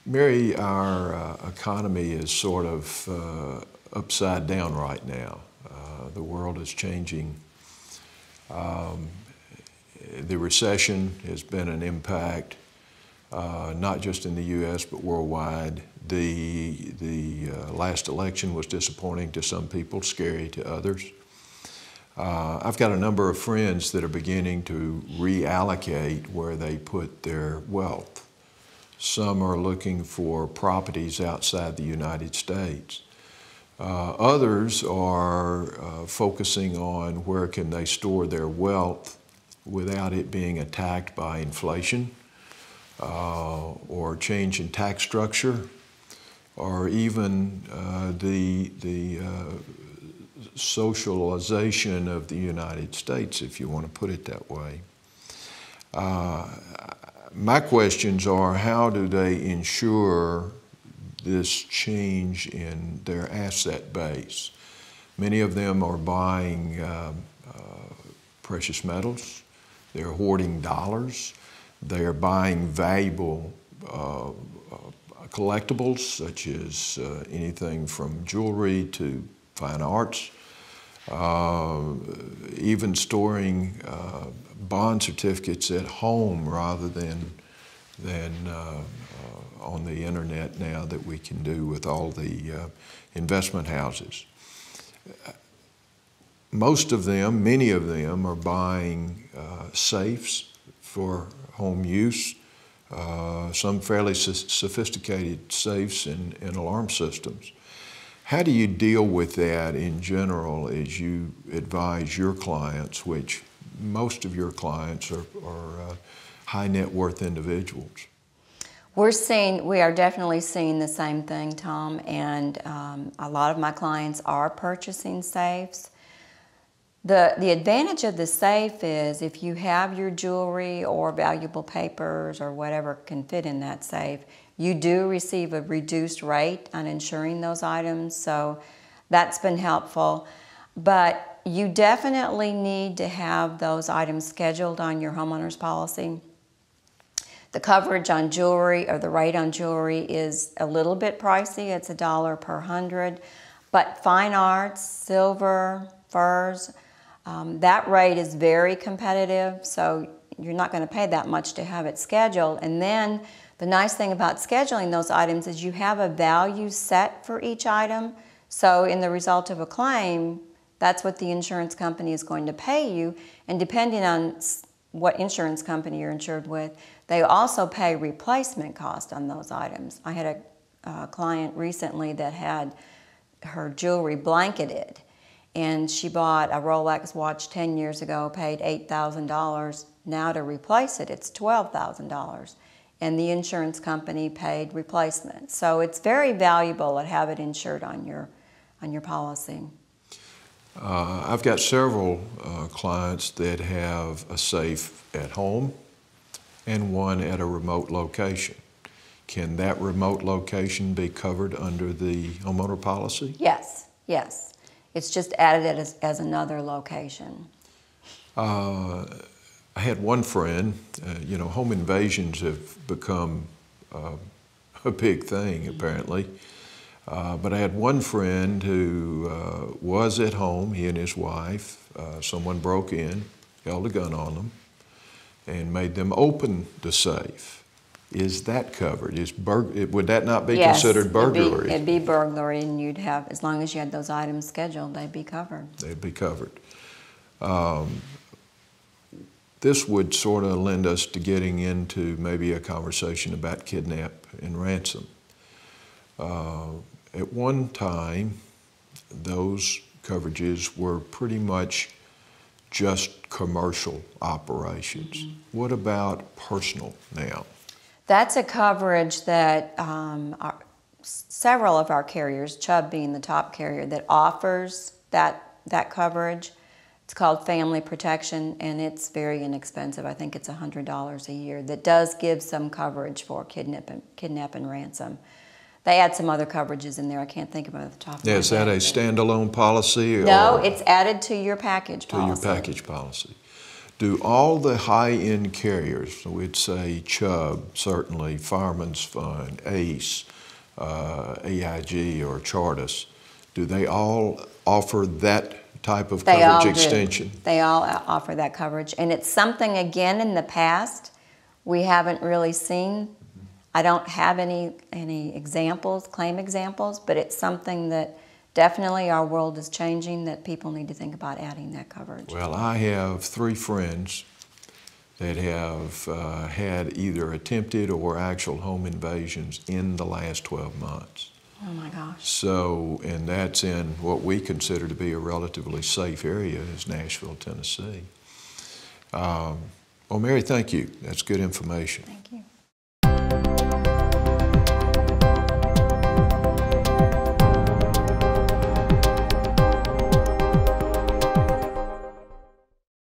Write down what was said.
Mary, our economy is sort of upside down right now. The world is changing. The recession has been an impact, not just in the U.S. but worldwide. The last election was disappointing to some people, scary to others. I've got a number of friends that are beginning to reallocate where they put their wealth. Some are looking for properties outside the United States. Others are focusing on where can they store their wealth without it being attacked by inflation or change in tax structure, or even the socialization of the United States, if you want to put it that way. My questions are, how do they ensure this change in their asset base? Many of them are buying precious metals. They're hoarding dollars. They are buying valuable collectibles, such as anything from jewelry to fine arts, even storing bond certificates at home rather than on the internet now that we can do with all the investment houses. Most of them, many of them, are buying safes for home use, some fairly sophisticated safes and alarm systems. How do you deal with that in general as you advise your clients, which most of your clients are high net worth individuals? We are definitely seeing the same thing, Tom, and a lot of my clients are purchasing safes. The advantage of the safe is if you have your jewelry or valuable papers or whatever can fit in that safe, you do receive a reduced rate on insuring those items, so that's been helpful. But you definitely need to have those items scheduled on your homeowner's policy. The coverage on jewelry, or the rate on jewelry, is a little bit pricey. It's $1 per 100. But fine arts, silver, furs, that rate is very competitive, so you're not going to pay that much to have it scheduled. And then the nice thing about scheduling those items is you have a value set for each item. So in the result of a claim, that's what the insurance company is going to pay you. And depending on what insurance company you're insured with, they also pay replacement cost on those items. I had a client recently that had her jewelry blanketed, and she bought a Rolex watch 10 years ago, paid $8,000. Now to replace it, it's $12,000. And the insurance company paid replacement. So it's very valuable to have it insured on your policy. I've got several clients that have a safe at home and one at a remote location. Can that remote location be covered under the homeowner policy? Yes, yes. It's just added as another location. I had one friend, you know, home invasions have become a big thing apparently. But I had one friend who was at home, he and his wife. Someone broke in, held a gun on them, and made them open the safe. Is that covered? Would that not be considered burglary? It'd be burglary, and you'd have, as long as you had those items scheduled, they'd be covered. They'd be covered. This would sort of lend us to getting into maybe a conversation about kidnap and ransom. At one time, those coverages were pretty much just commercial operations. Mm-hmm. What about personal now? That's a coverage that several of our carriers, Chubb being the top carrier, that offers that coverage. It's called Family Protection, and it's very inexpensive. I think it's $100 a year. That does give some coverage for kidnap and ransom. They add some other coverages in there. I can't think of them at the top of my head. Is that a standalone policy? No, it's added to your package policy. To your package policy. do all the high-end carriers, so we'd say Chubb, certainly, Fireman's Fund, ACE, AIG, or Chartis, do they all offer that type of They all coverage do. extension? They all offer that coverage. And it's something, again, in the past, we haven't really seen. I don't have any examples, claim examples, but it's something that definitely our world is changing, that people need to think about adding that coverage. Well, I have 3 friends that have had either attempted or actual home invasions in the last 12 months. Oh my gosh. So, and that's in what we consider to be a relatively safe area, is Nashville, Tennessee. Well, Mary, thank you. That's good information. Thank you.